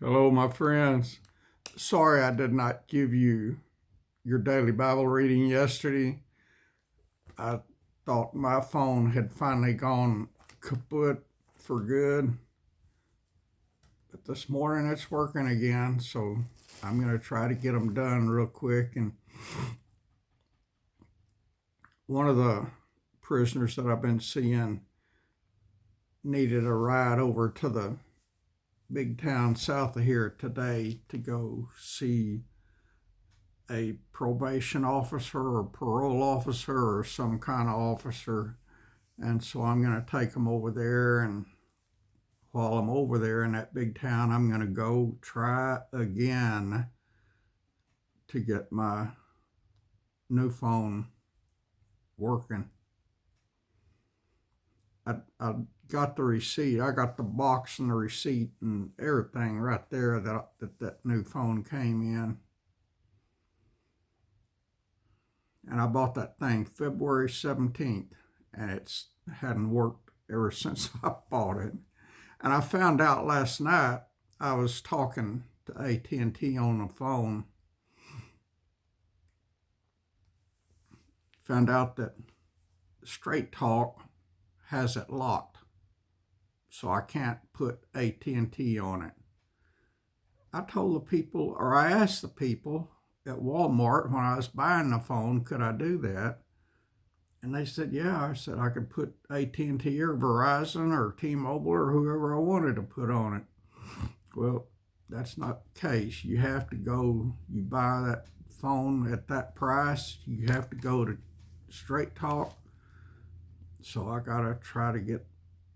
Hello, my friends. Sorry I did not give you your daily Bible reading yesterday. I thought my phone had finally gone kaput for good, but this morning it's working again, so I'm going to try to get them done real quick. And one of the prisoners that I've been seeing needed a ride over to the big town south of here today to go see a probation officer or parole officer or some kind of officer. And so I'm going to take them over there. And while I'm over there in that big town, I'm going to go try again to get my new phone working. I got the receipt. I got the box and the receipt and everything right there that new phone came in. And I bought that thing February 17th, and it's hadn't worked ever since I bought it. And I found out last night, I was talking to AT&T on the phone, found out that Straight Talk has it locked, so I can't put AT&T on it. I told the people, or I asked the people at Walmart when I was buying the phone, could I do that? And they said, yeah. I said I could put AT&T or Verizon or T-Mobile or whoever I wanted to put on it. Well, that's not the case. You have to go, you buy that phone at that price, you have to go to Straight Talk. So I got to try to get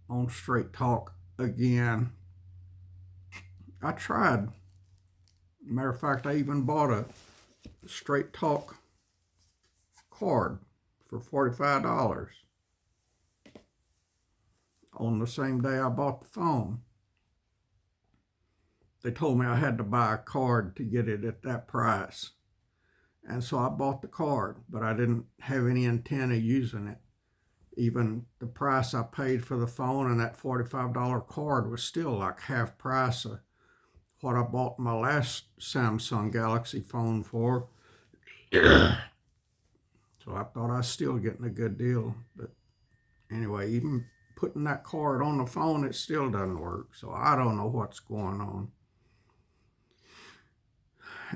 on Straight Talk again. I tried. Matter of fact, I even bought a Straight Talk card for $45 on the same day I bought the phone. They told me I had to buy a card to get it at that price. And so I bought the card, but I didn't have any intent of using it. Even the price I paid for the phone and that $45 card was still like half price of what I bought my last Samsung Galaxy phone for. So I thought I was still getting a good deal. But anyway, even putting that card on the phone, it still doesn't work. So I don't know what's going on.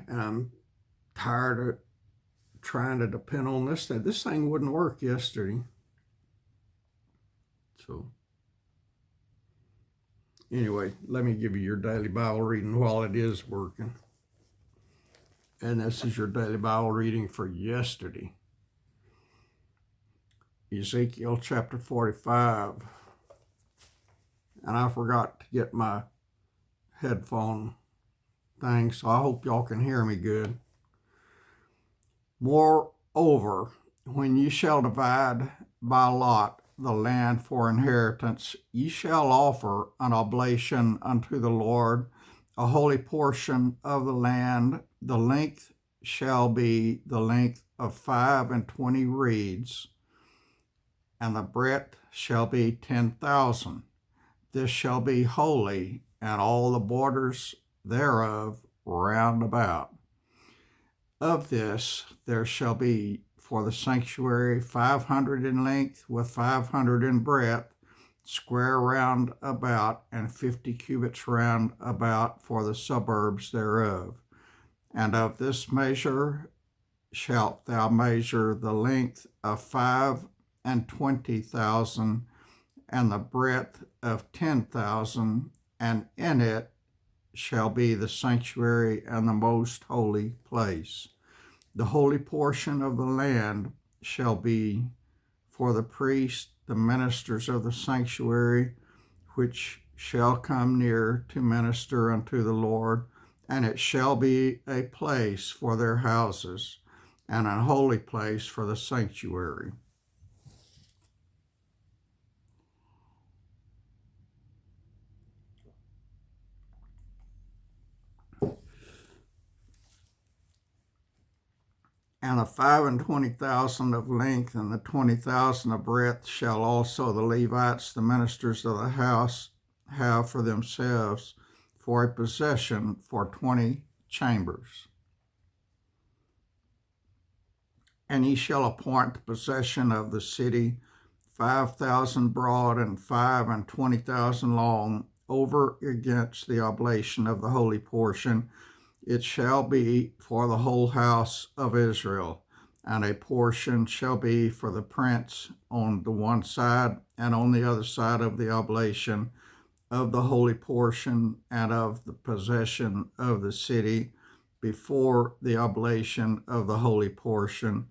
And I'm tired of trying to depend on this thing. This thing wouldn't work yesterday. So anyway, let me give you your daily Bible reading while it is working. And this is your daily Bible reading for yesterday. Ezekiel chapter 45. And I forgot to get my headphone thing, so I hope y'all can hear me good. Moreover, when ye shall divide by lot the land for inheritance, ye shall offer an oblation unto the Lord, a holy portion of the land. The length shall be the length of 25 reeds, and the breadth shall be 10,000. This shall be holy, and all the borders thereof round about. Of this there shall be for the sanctuary 500 in length with 500 in breadth, square round about, and 50 cubits round about for the suburbs thereof. And of this measure shalt thou measure the length of 25,000, and the breadth of 10,000, and in it shall be the sanctuary and the most holy place. The holy portion of the land shall be for the priests, the ministers of the sanctuary, which shall come near to minister unto the Lord, and it shall be a place for their houses, and a holy place for the sanctuary. And the 25,000 of length and the 20,000 of breadth shall also the Levites, the ministers of the house, have for themselves for a possession for 20 chambers. And ye shall appoint the possession of the city 5,000 broad and 20,000 long, over against the oblation of the holy portion. It shall be for the whole house of Israel, and a portion shall be for the prince on the one side and on the other side of the oblation of the holy portion and of the possession of the city before the oblation of the holy portion,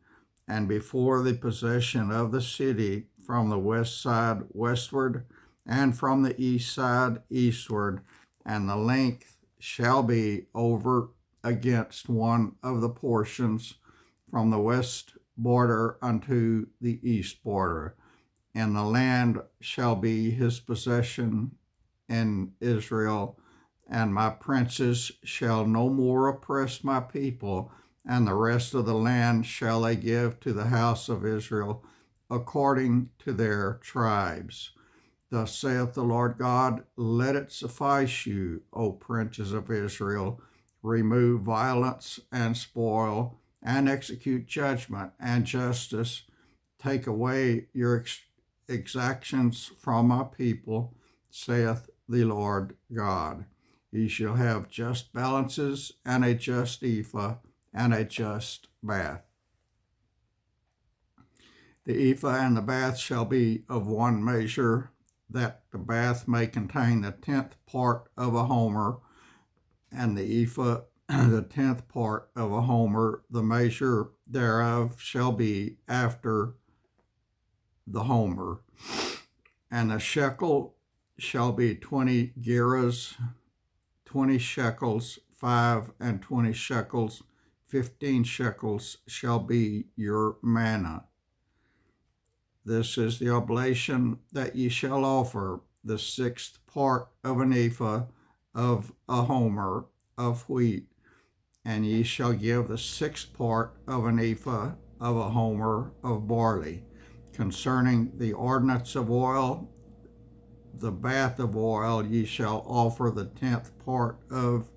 and before the possession of the city from the west side westward, and from the east side eastward, and the length shall be over against one of the portions from the west border unto the east border. And the land shall be his possession in Israel, and my princes shall no more oppress my people, and the rest of the land shall they give to the house of Israel according to their tribes. Thus saith the Lord God, let it suffice you, O princes of Israel. Remove violence and spoil, and execute judgment and justice. Take away your exactions from my people, saith the Lord God. Ye shall have just balances, and a just ephah, and a just bath. The ephah and the bath shall be of one measure, that the bath may contain the 10th part of a homer, and the ephah the 10th part of a homer. The measure thereof shall be after the homer. And the shekel shall be 20 gerahs, 20 shekels, 20 shekels, 15 shekels shall be your manna. This is the oblation that ye shall offer, the 6th part of an ephah of a homer of wheat, and ye shall give the 6th part of an ephah of a homer of barley. Concerning the ordinance of oil, the bath of oil, ye shall offer the 10th part of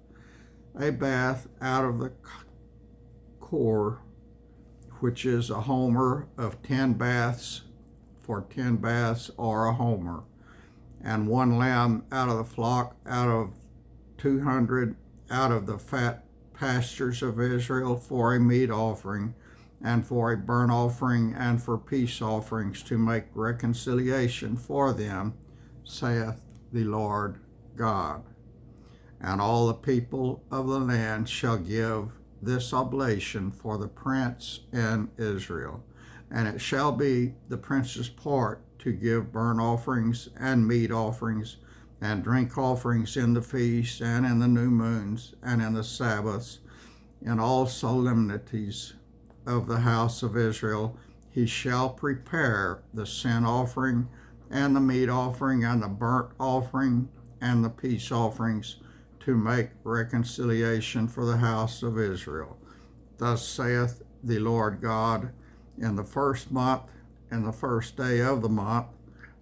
a bath out of the core, which is a homer of 10 baths, for 10 baths are a homer, and 1 lamb out of the flock, out of 200 out of the fat pastures of Israel, for a meat offering, and for a burnt offering, and for peace offerings, to make reconciliation for them, saith the Lord God. And all the people of the land shall give this oblation for the prince in Israel. And it shall be the prince's part to give burnt offerings and meat offerings and drink offerings in the feasts and in the new moons and in the Sabbaths, in all solemnities of the house of Israel. He shall prepare the sin offering and the meat offering and the burnt offering and the peace offerings, to make reconciliation for the house of Israel. Thus saith the Lord God, in the 1st month, in the 1st day of the month,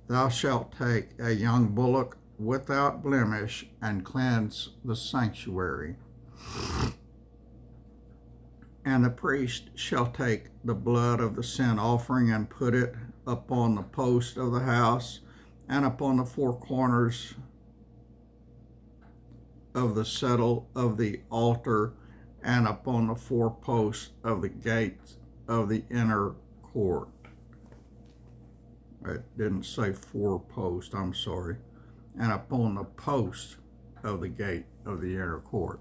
thou shalt take a young bullock without blemish, and cleanse the sanctuary. And the priest shall take the blood of the sin offering, and put it upon the post of the house, and upon the 4 corners of the settle of the altar, and upon the 4 posts of the gates of the inner court. It didn't say 4 posts, I'm sorry. And upon the post of the gate of the inner court.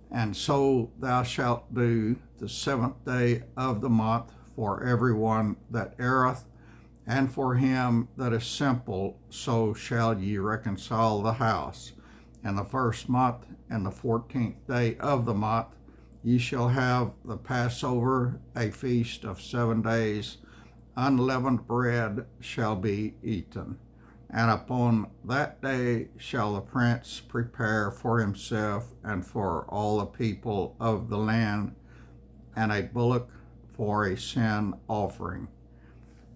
And so thou shalt do the 7th day of the month for everyone that erreth, and for him that is simple, so shall ye reconcile the house. In the 1st month, and the 14th day of the month, ye shall have the Passover, a feast of 7 days. Unleavened bread shall be eaten. And upon that day shall the prince prepare for himself and for all the people of the land, and a bullock for a sin offering.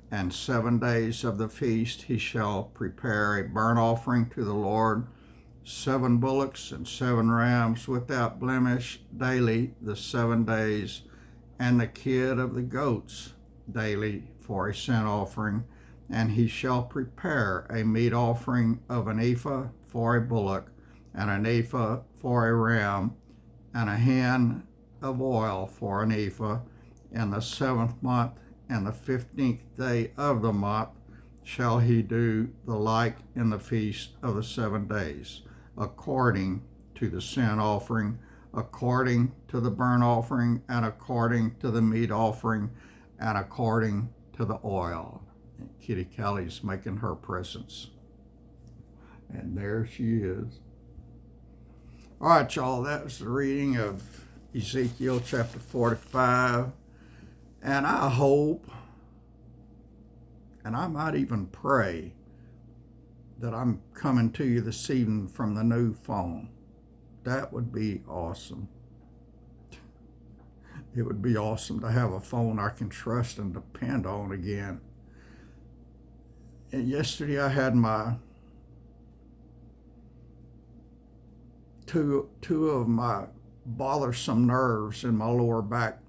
And 7 days of the feast he shall prepare a burnt offering to the Lord, 7 bullocks and 7 rams without blemish daily the 7 days, and the kid of the goats daily for a sin offering. And he shall prepare a meat offering of an ephah for a bullock, and an ephah for a ram, and a hin of oil for an ephah. In the 7th month and the 15th day of the month shall he do the like in the feast of the 7 days, according to the sin offering, according to the burnt offering, and according to the meat offering, and according to the oil. And Kitty Kelly's making her presence. And there she is. All right, y'all, that was the reading of Ezekiel chapter 45. And I hope, and I might even pray, that I'm coming to you this evening from the new phone. That would be awesome. It would be awesome to have a phone I can trust and depend on again. And yesterday I had my two of my bothersome nerves in my lower back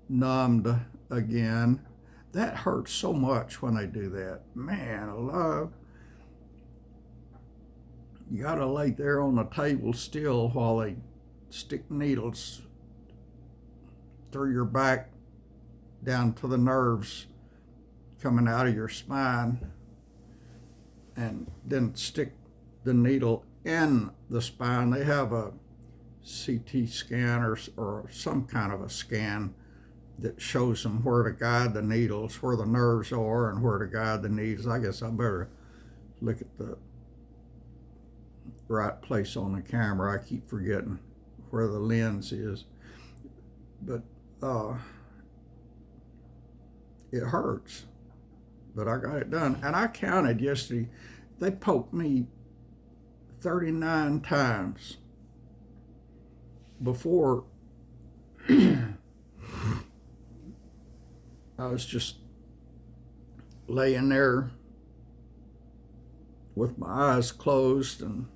numbed again. That hurts so much when they do that. Man, love. You gotta lay there on the table still while they stick needles through your back down to the nerves coming out of your spine, and then stick the needle in the spine. They have a CT scan or some kind of a scan that shows them where to guide the needles, where the nerves are, and where to guide the needles. I guess I better look at the right place on the camera. I keep forgetting where the lens is. But it hurts. But I got it done. And I counted yesterday. They poked me 39 times before I was just laying there with my eyes closed and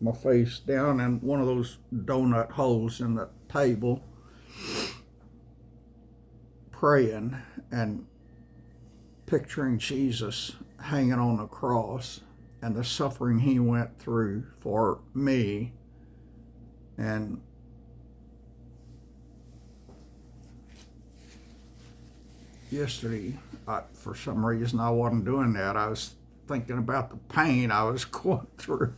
my face down in one of those donut holes in the table, praying and picturing Jesus hanging on the cross and the suffering he went through for me. And yesterday, for some reason, I wasn't doing that. I was thinking about the pain I was going through.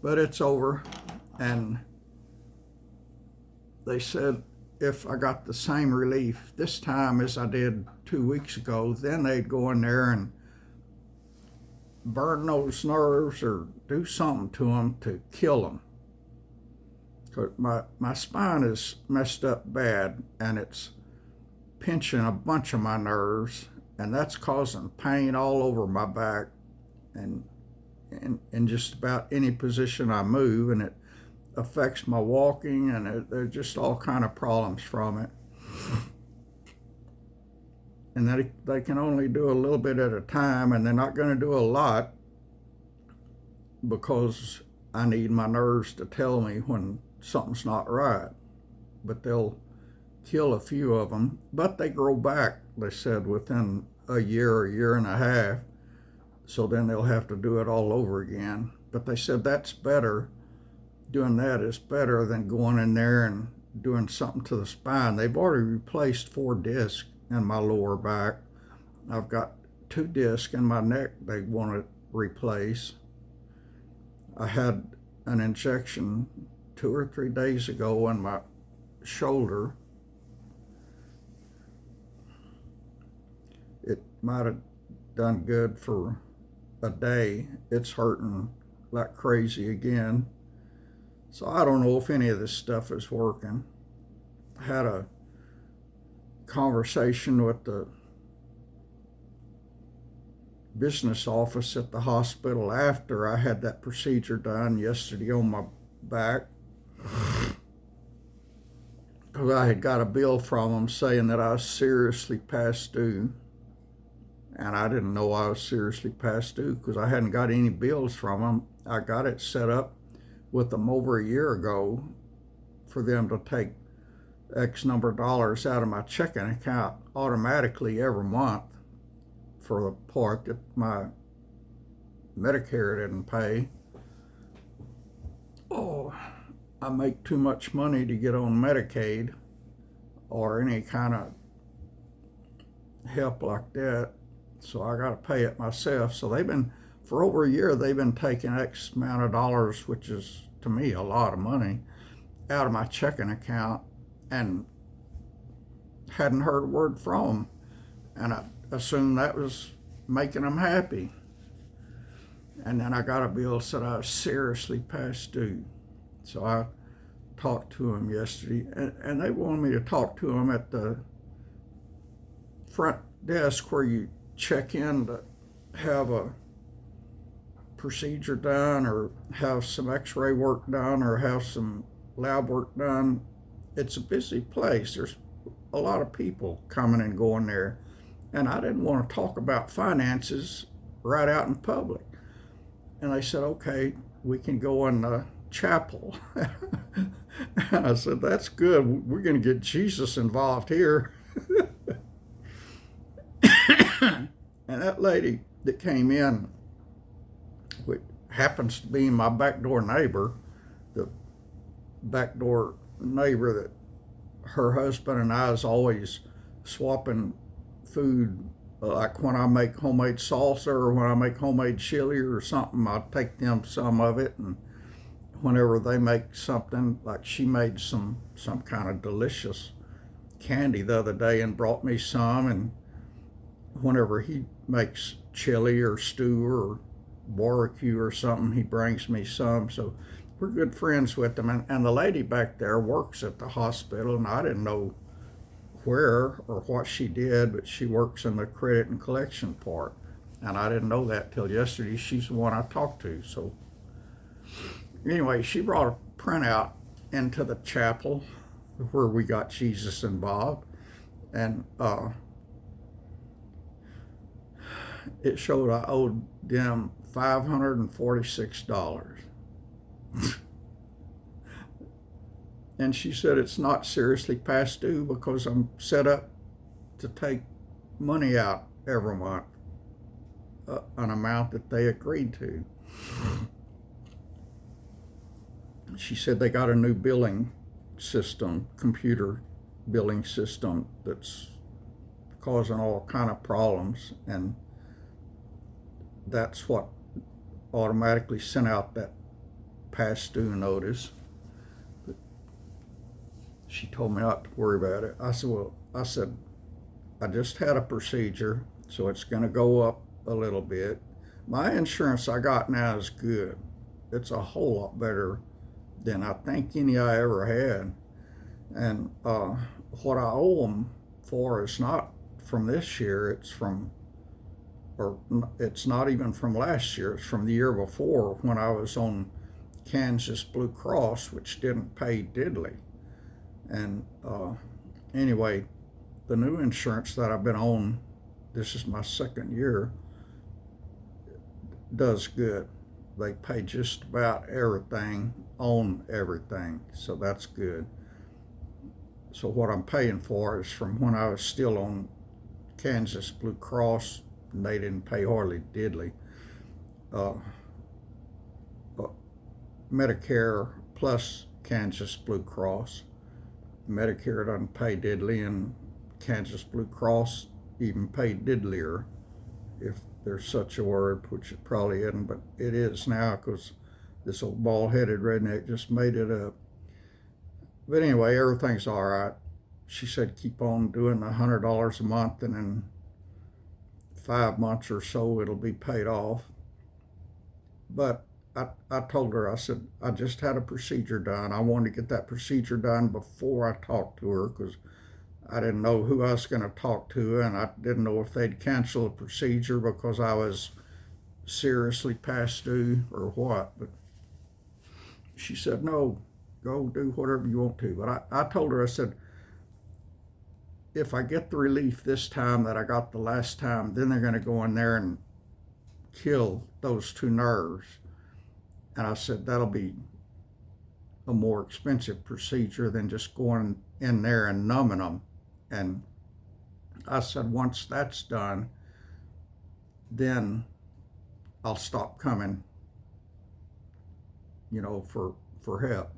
But it's over. And they said if I got the same relief this time as I did 2 weeks ago, then they'd go in there and burn those nerves or do something to them to kill them. Because my spine is messed up bad, and it's pinching a bunch of my nerves, and that's causing pain all over my back and in just about any position I move, and it affects my walking, and there's just all kind of problems from it. And they can only do a little bit at a time, and they're not going to do a lot because I need my nerves to tell me when something's not right. But they'll kill a few of them, but they grow back, they said, within a year and a half. So then they'll have to do it all over again. But they said that's better. Doing that is better than going in there and doing something to the spine. They've already replaced 4 discs in my lower back. I've got 2 discs in my neck they want to replace. I had an injection 2 or 3 days ago in my shoulder. It might have done good for a day. It's hurting like crazy again. So I don't know if any of this stuff is working. I had a conversation with the business office at the hospital after I had that procedure done yesterday on my back, because I had got a bill from them saying that I was seriously past due. and I didn't know I was seriously past due because I hadn't got any bills from them. I got it set up with them over a year ago for them to take X number of dollars out of my checking account automatically every month for the part that my Medicare didn't pay. Oh, I make too much money to get on Medicaid or any kind of help like that, so I got to pay it myself. So for over a year, they've been taking X amount of dollars, which is to me a lot of money, out of my checking account, and hadn't heard a word from them. And I assumed that was making them happy. And then I got a bill that said I was seriously past due. So I talked to them yesterday, and they wanted me to talk to them at the front desk where you check in to have a procedure done or have some x-ray work done or have some lab work done. It's a busy place. There's a lot of people coming and going there, and I didn't want to talk about finances right out in public. And they said, okay, we can go in the chapel. And I said, that's good. We're going to get Jesus involved here. And that lady that came in, which happens to be my backdoor neighbor, the backdoor neighbor that her husband and I is always swapping food. Like when I make homemade salsa or when I make homemade chili or something, I take them some of it, and whenever they make something, like she made some kind of delicious candy the other day and brought me some, and whenever he makes chili or stew or barbecue or something, he brings me some. So we're good friends with them. And the lady back there works at the hospital, and I didn't know where or what she did, but she works in the credit and collection part. And I didn't know that till yesterday. She's the one I talked to. So anyway, she brought a printout into the chapel where we got Jesus involved. And it showed I owed them $546. And she said it's not seriously past due because I'm set up to take money out every month, an amount that they agreed to. She said they got a new billing system, computer billing system, that's causing all kind of problems, and that's what automatically sent out that past due notice. But she told me not to worry about it. I said, I just had a procedure, so it's going to go up a little bit. My insurance I got now is good. It's a whole lot better than I think any I ever had. And what I owe them for is not from this year, it's not even from last year, it's from the year before when I was on Kansas Blue Cross, which didn't pay diddly. And anyway, the new insurance that I've been on, this is my second year, does good. They pay just about everything on everything, so that's good. So what I'm paying for is from when I was still on Kansas Blue Cross, and they didn't pay hardly diddly. Medicare plus Kansas Blue Cross. Medicare doesn't pay diddly, and Kansas Blue Cross even pay diddlier, if there's such a word, which it probably isn't, but it is now because this old bald-headed redneck just made it up. But anyway, everything's all right. She said keep on doing the $100 a month, and in 5 months or so it'll be paid off. But I told her, I said, I just had a procedure done. I wanted to get that procedure done before I talked to her because I didn't know who I was going to talk to, and I didn't know if they'd cancel the procedure because I was seriously past due or what. But she said, no, go do whatever you want to. But I told her, I said, if I get the relief this time that I got the last time, then they're going to go in there and kill those two nerves. And I said, that'll be a more expensive procedure than just going in there and numbing them. And I said, once that's done, then I'll stop coming, for help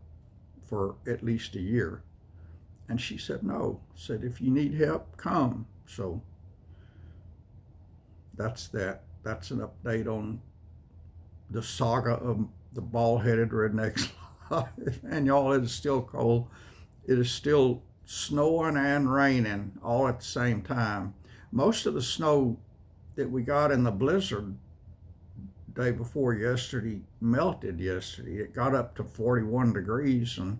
for at least a year. And she said, no. Said, if you need help, come. So that's that. That's an update on the saga of the bald-headed redneck's life. And y'all, it is still cold. It is still snowing and raining all at the same time. Most of the snow that we got in the blizzard day before yesterday melted yesterday. It got up to 41 degrees and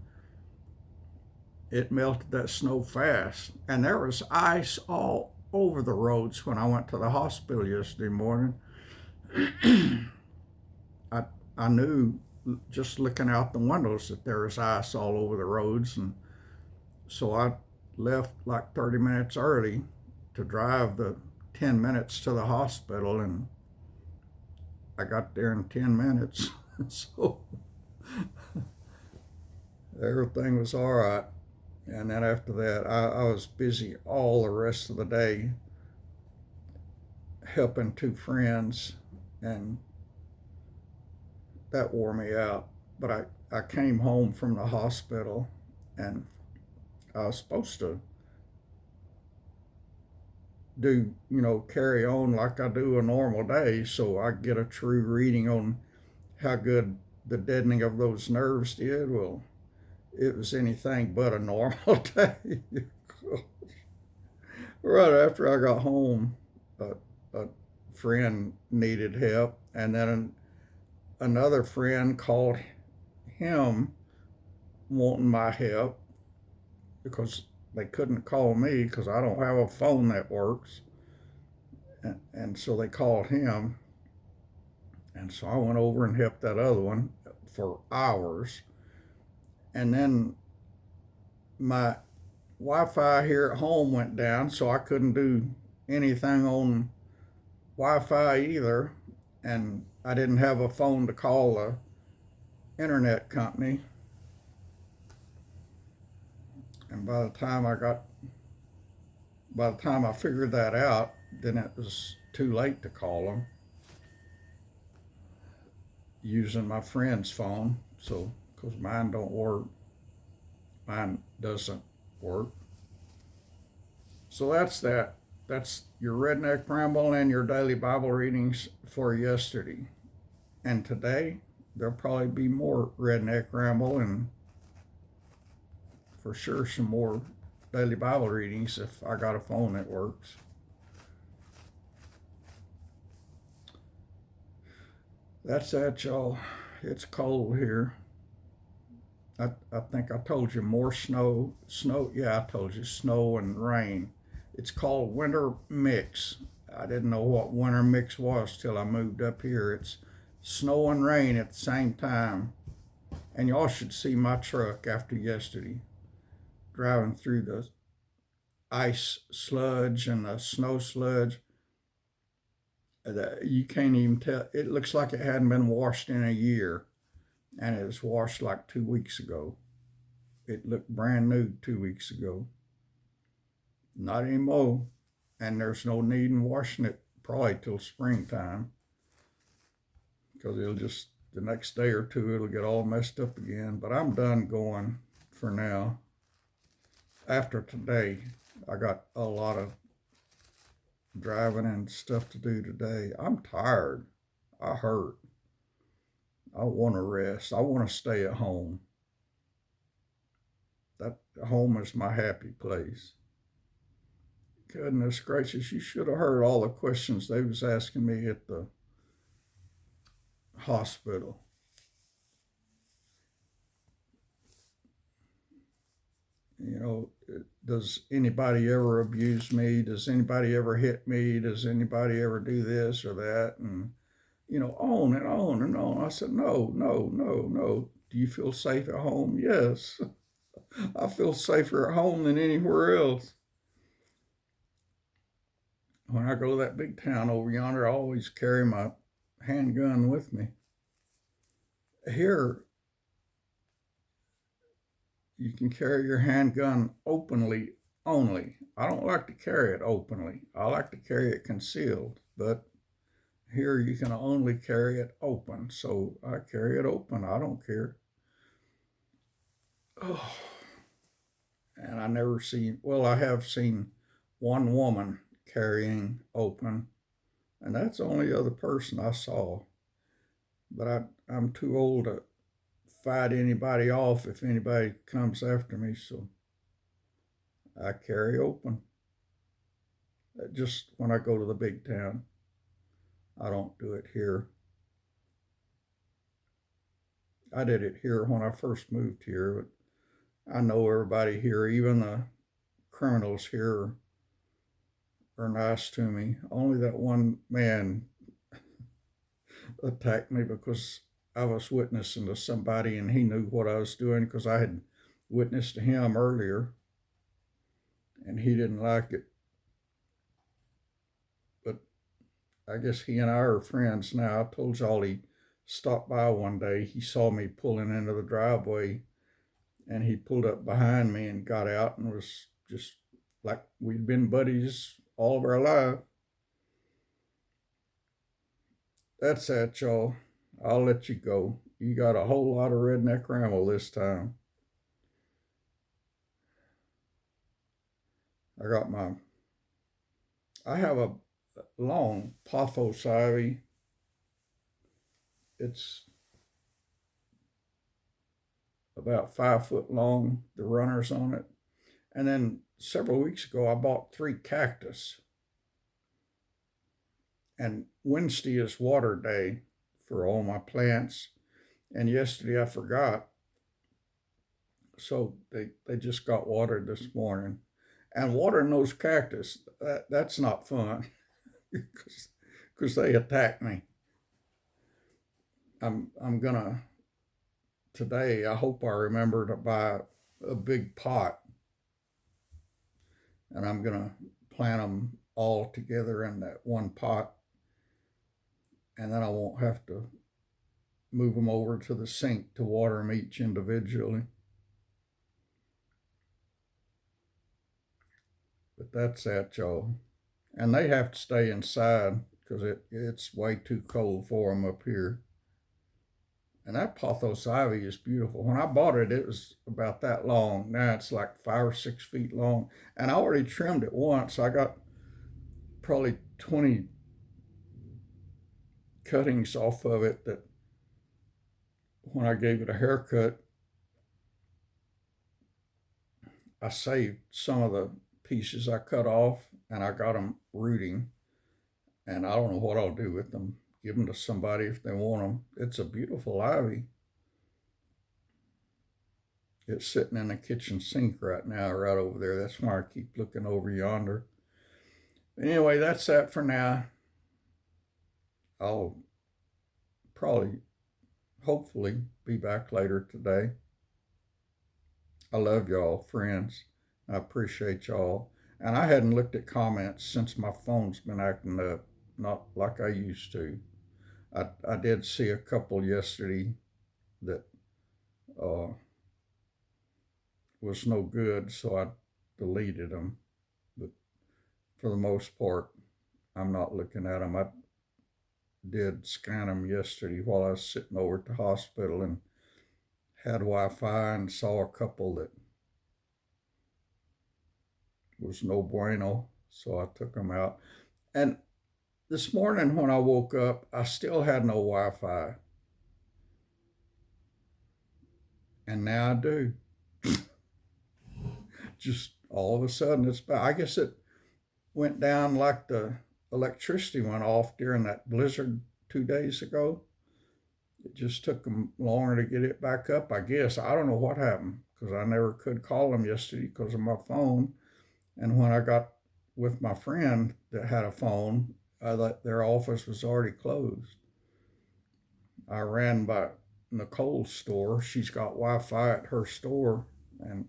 it melted that snow fast. And there was ice all over the roads when I went to the hospital yesterday morning. I knew just looking out the windows that there was ice all over the roads. And so I left like 30 minutes early to drive the 10 minutes to the hospital, and I got there in 10 minutes. So everything was all right. And then after that, I was busy all the rest of the day helping two friends, and that wore me out. But I came home from the hospital, and I was supposed to do, carry on like I do a normal day, so I get a true reading on how good the deadening of those nerves did. Well, it was anything but a normal day. Right after I got home, a friend needed help, and then another friend called him wanting my help because they couldn't call me because I don't have a phone that works. And so they called him. And so I went over and helped that other one for hours. And then my Wi-Fi here at home went down, so I couldn't do anything on Wi-Fi either. And I didn't have a phone to call the internet company. And by the time I figured that out, then it was too late to call them using my friend's phone. So, because mine doesn't work. So that's that. That's your Redneck Ramble and your daily Bible readings for yesterday. And today, there'll probably be more Redneck Ramble and for sure some more daily Bible readings if I got a phone that works. That's that, y'all. It's cold here. I think I told you more snow. Yeah, I told you snow and rain. It's called winter mix. I didn't know what winter mix was till I moved up here. It's snow and rain at the same time. And y'all should see my truck after yesterday, driving through the ice sludge and the snow sludge. You can't even tell. It looks like it hadn't been washed in a year, and it was washed like 2 weeks ago. It looked brand new 2 weeks ago. Not anymore, and there's no need in washing it probably till springtime, because it'll just, the next day or two, it'll get all messed up again. But I'm done going for now. After today, I got a lot of driving and stuff to do today. I'm tired. I hurt. I want to rest. I want to stay at home. That home is my happy place. Goodness gracious, you should have heard all the questions they was asking me at the hospital. Does anybody ever abuse me? Does anybody ever hit me? Does anybody ever do this or that? And, on and on and on. I said, no, no, no, no. Do you feel safe at home? Yes. I feel safer at home than anywhere else. when I go to that big town over yonder, I always carry my handgun with me. Here, you can carry your handgun openly only. I don't like to carry it openly. I like to carry it concealed, but here you can only carry it open. So I carry it open. I don't care. Oh, and I never seen, well, I have seen one woman carrying open, and that's the only other person I saw. But I'm too old to fight anybody off if anybody comes after me, so I carry open. Just when I go to the big town, I don't do it here. I did it here when I first moved here, but I know everybody here, even the criminals here, are nice to me. Only that one man attacked me because I was witnessing to somebody and he knew what I was doing because I had witnessed to him earlier and he didn't like it. But I guess he and I are friends now. I told y'all he stopped by one day. He saw me pulling into the driveway and he pulled up behind me and got out and was just like we'd been buddies all of our life. That's that, y'all. I'll let you go. You got a whole lot of redneck ramble this time. I got my, I have a long pothos ivy. It's about 5 foot long, the runners on it. And then several weeks ago, I bought 3 cactus. And Wednesday is water day for all my plants. And yesterday I forgot. So they just got watered this morning. And watering those cactus, that's not fun because they attack me. I'm gonna today. I hope I remember to buy a big pot, and I'm gonna plant them all together in that one pot, and then I won't have to move them over to the sink to water them each individually. But that's that, y'all. And they have to stay inside because it's way too cold for them up here. And that pothos ivy is beautiful. When I bought it, it was about that long. Now it's like 5 or 6 feet long. And I already trimmed it once. I got probably 20 cuttings off of it that when I gave it a haircut, I saved some of the pieces I cut off and I got them rooting. And I don't know what I'll do with them. Give them to somebody if they want them. It's a beautiful ivy. It's sitting in the kitchen sink right now, right over there. That's why I keep looking over yonder. Anyway, that's that for now. I'll probably, hopefully, be back later today. I love y'all, friends. I appreciate y'all. And I hadn't looked at comments since my phone's been acting up, not like I used to. I did see a couple yesterday that uh, was no good, so I deleted them. But for the most part, I'm not looking at them. I did scan them yesterday while I was sitting over at the hospital and had Wi-Fi and saw a couple that was no bueno, so I took them out. And this morning when I woke up, I still had no Wi-Fi, and now I do. Just all of a sudden, it's bad. I guess it went down like the electricity went off during that blizzard 2 days ago. It just took them longer to get it back up, I guess. I don't know what happened because I never could call them yesterday because of my phone. And when I got with my friend that had a phone, their office was already closed. I ran by Nicole's store. She's got Wi-Fi at her store, and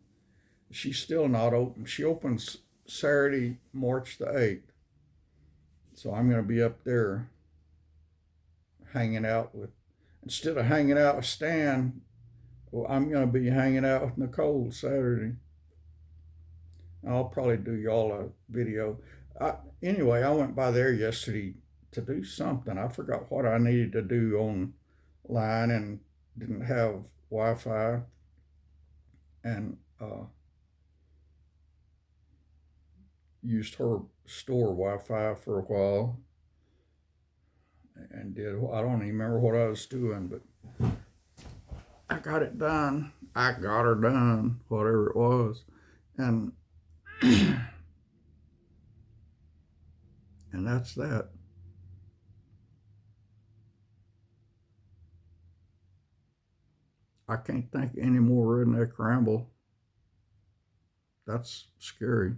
she's still not open. She opens Saturday, March the 8th. So I'm going to be up there hanging out with, instead of hanging out with Stan, well, I'm going to be hanging out with Nicole Saturday. I'll probably do y'all a video. Anyway, I went by there yesterday to do something. I forgot what I needed to do online and didn't have Wi-Fi, and used her store Wi-Fi for a while, and did, I don't even remember what I was doing, but I got it done. I got her done, whatever it was, and and that's that. I can't think any more redneck ramble. That's scary,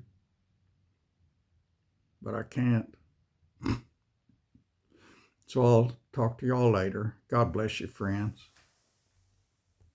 but I can't. So I'll talk to y'all later. God bless you, friends.